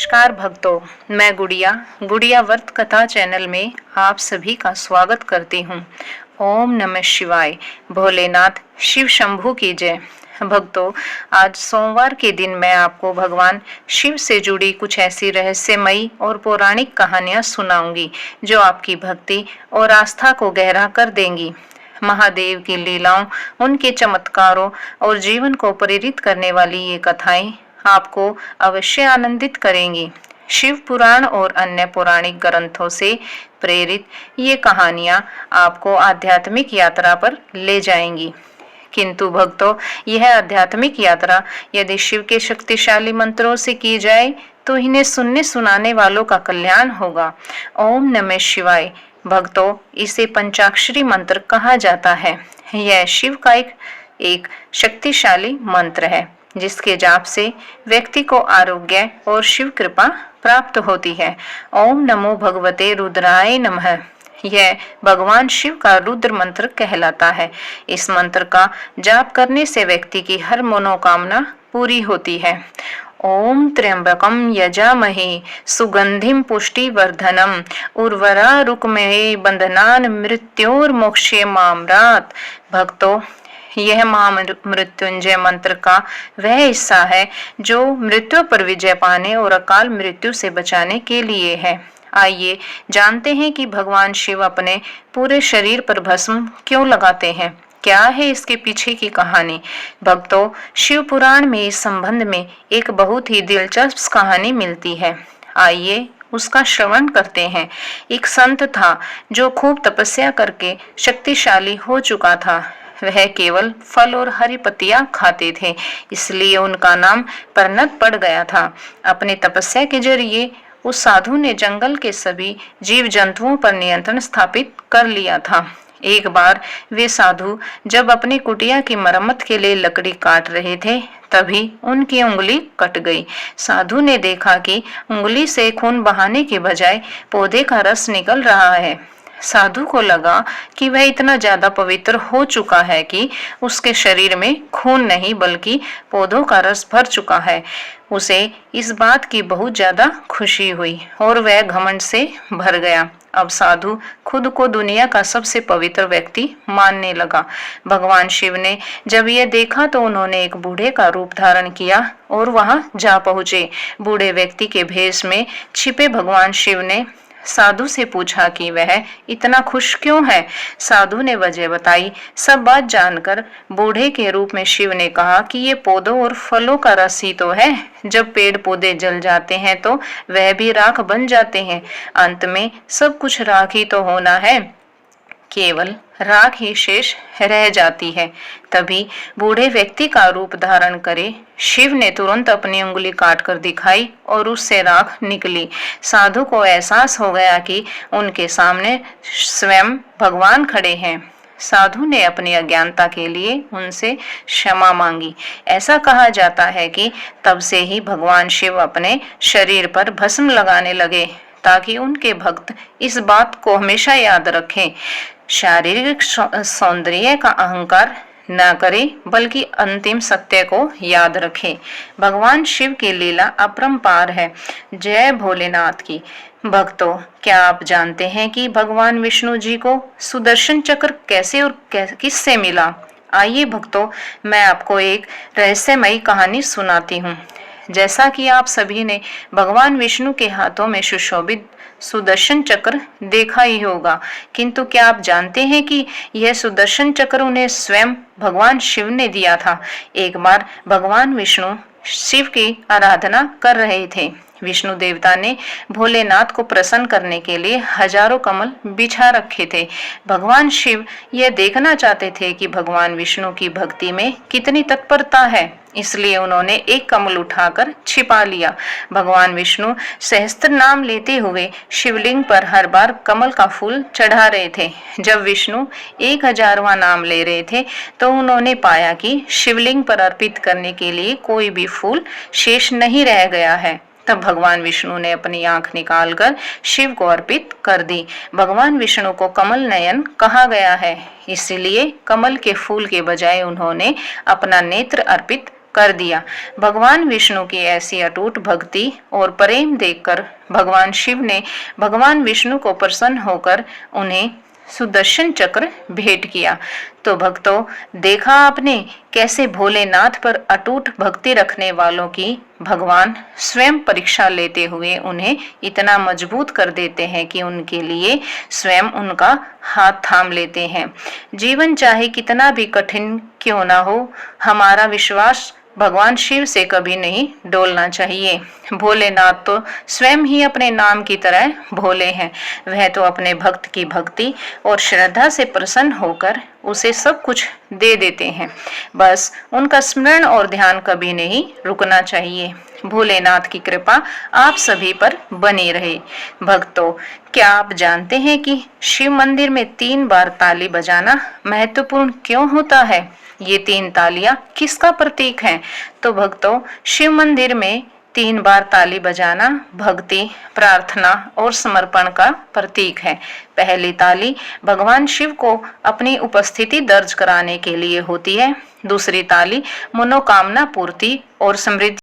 नमस्कार भक्तों, मैं गुड़िया व्रत कथा चैनल में आप सभी का स्वागत करती हूँ। ओम नमः शिवाय। भोलेनाथ शिव शंभू की जय। भक्तों, आज सोमवार के दिन मैं आपको भगवान शिव से जुड़ी कुछ ऐसी रहस्यमयी और पौराणिक कहानियां सुनाऊंगी जो आपकी भक्ति और आस्था को गहरा कर देंगी। महादेव की लीलाओं, उनके चमत्कारों और जीवन को प्रेरित करने वाली ये कथाएं आपको अवश्य आनंदित करेंगी। शिव पुराण और अन्य पौराणिक ग्रंथों से प्रेरित ये कहानियां आपको आध्यात्मिक यात्रा पर ले जाएंगी। किंतु भक्तों, यह आध्यात्मिक यात्रा यदि शिव के शक्तिशाली मंत्रों से की जाए तो इन्हें सुनने सुनाने वालों का कल्याण होगा। ओम नमः शिवाय। भक्तों, इसे पंचाक्षरी मंत्र कहा जाता है। यह शिव का एक शक्तिशाली मंत्र है जिसके जाप से व्यक्ति को आरोग्य और शिव कृपा प्राप्त होती है। ओम नमो भगवते रुद्राय नमः। यह भगवान शिव का रुद्र मंत्र कहलाता है। इस मंत्र का जाप करने से व्यक्ति की हर मनोकामना पूरी होती है। ओम त्र्यंबकम यजामहे सुगंधिम पुष्टिवर्धनम उर्वरा रुक्मये बंधनान मृत्योर्मोक्षे मामरात। भक्तों, यह महामृत्युंजय मंत्र का वह हिस्सा है जो मृत्यु पर विजय पाने और अकाल मृत्यु से बचाने के लिए है। आइए जानते हैं कि भगवान शिव अपने पूरे शरीर पर भस्म क्यों लगाते हैं। क्या है इसके पीछे की कहानी। भक्तों, शिव पुराण में इस संबंध में एक बहुत ही दिलचस्प कहानी मिलती है। आइए उसका श्रवण करते हैं। एक संत था जो खूब तपस्या करके शक्तिशाली हो चुका था। वह केवल फल और हरी पत्तियां खाते थे, इसलिए उनका नाम परनत पड़ गया था। अपनी तपस्या के जरिए उस साधु ने जंगल के सभी जीव जंतुओं पर नियंत्रण स्थापित कर लिया था। एक बार वे साधु जब अपनी कुटिया की मरम्मत के लिए लकड़ी काट रहे थे, तभी उनकी उंगली कट गई। साधु ने देखा कि उंगली से खून बहाने के बजाय पौधे का रस निकल रहा है। साधु को लगा कि वह इतना ज्यादा पवित्र हो चुका है कि उसके शरीर में खून नहीं बल्कि पौधों का रस भर चुका है। उसे इस बात की बहुत ज्यादा खुशी हुई और वह घमंड से भर गया। अब साधु खुद को दुनिया का सबसे पवित्र व्यक्ति मानने लगा। भगवान शिव ने जब यह देखा तो उन्होंने एक बूढ़े का रूप धारण किया और वहां जा पहुंचे। बूढ़े व्यक्ति के भेष में छिपे भगवान शिव ने साधु से पूछा कि वह इतना खुश क्यों है। साधु ने वजह बताई। सब बात जानकर बूढ़े के रूप में शिव ने कहा कि ये पौधों और फलों का रस ही तो है। जब पेड़ पौधे जल जाते हैं तो वह भी राख बन जाते हैं। अंत में सब कुछ राख ही तो होना है, केवल राख ही शेष रह जाती है। तभी बूढ़े व्यक्ति का रूप धारण करे शिव ने तुरंत अपनी उंगली काट कर दिखाई और उससे राख निकली। साधु को एहसास हो गया कि उनके सामने स्वयं भगवान खड़े हैं। साधु ने अपनी अज्ञानता के लिए उनसे क्षमा मांगी। ऐसा कहा जाता है कि तब से ही भगवान शिव अपने शरीर पर भस्म लगाने लगे ताकि उनके भक्त इस बात को हमेशा याद रखें, शारीरिक सौंदर्य का अहंकार न करें बल्कि अंतिम सत्य को याद रखें। भगवान शिव की लीला अपरंपार है। जय भोलेनाथ की। भक्तों, क्या आप जानते हैं कि भगवान विष्णु जी को सुदर्शन चक्र कैसे और किससे मिला। आइए भक्तों, मैं आपको एक रहस्यमयी कहानी सुनाती हूँ। जैसा कि आप सभी ने भगवान विष्णु के हाथों में सुशोभित सुदर्शन चक्र देखा ही होगा, किंतु क्या आप जानते हैं कि यह सुदर्शन चक्र उन्हें स्वयं भगवान शिव ने दिया था। एक बार भगवान विष्णु शिव की आराधना कर रहे थे। विष्णु देवता ने भोलेनाथ को प्रसन्न करने के लिए हजारों कमल बिछा रखे थे। भगवान शिव यह देखना चाहते थे कि भगवान विष्णु की भक्ति में कितनी तत्परता है, इसलिए उन्होंने एक कमल उठाकर छिपा लिया। भगवान विष्णु सहस्त्र नाम लेते हुए शिवलिंग पर हर बार कमल का फूल चढ़ा रहे थे। जब विष्णु 1000वां नाम ले रहे थे तो उन्होंने पाया कि शिवलिंग पर अर्पित करने के लिए कोई भी फूल शेष नहीं रह गया है। तब भगवान विष्णु ने अपनी आंख निकालकर शिव को अर्पित कर दी। भगवान विष्णु को कमल नयन कहा गया है, इसलिए कमल के फूल के बजाय उन्होंने अपना नेत्र अर्पित कर दिया। भगवान विष्णु की ऐसी अटूट भक्ति और प्रेम देखकर भगवान शिव ने भगवान विष्णु को प्रसन्न होकर उन्हें सुदर्शन चक्र भेंट किया। तो भक्तों, देखा आपने कैसे भोलेनाथ पर अटूट भक्ति रखने वालों की भगवान स्वयं परीक्षा लेते हुए उन्हें इतना मजबूत कर देते हैं कि उनके लिए स्वयं उनका हाथ थाम लेते हैं। जीवन चाहे कितना भी कठिन क्यों ना हो, हमारा विश्वास भगवान शिव से कभी नहीं डोलना चाहिए। भोलेनाथ तो स्वयं ही अपने नाम की तरह भोले हैं। वह तो अपने भक्त की भक्ति और श्रद्धा से प्रसन्न होकर उसे सब कुछ दे देते हैं। बस उनका स्मरण और ध्यान कभी नहीं रुकना चाहिए। भोलेनाथ की कृपा आप सभी पर बनी रहे। भक्तों, क्या आप जानते हैं कि शिव मंदिर में 3 बार ताली बजाना महत्वपूर्ण क्यों होता है? ये 3 तालियां किसका प्रतीक हैं? तो भक्तों, शिव मंदिर में 3 बार ताली बजाना भक्ति, प्रार्थना और समर्पण का प्रतीक है। पहली ताली भगवान शिव को अपनी उपस्थिति दर्ज कराने के लिए होती है। दूसरी ताली मनोकामना पूर्ति और समृद्धि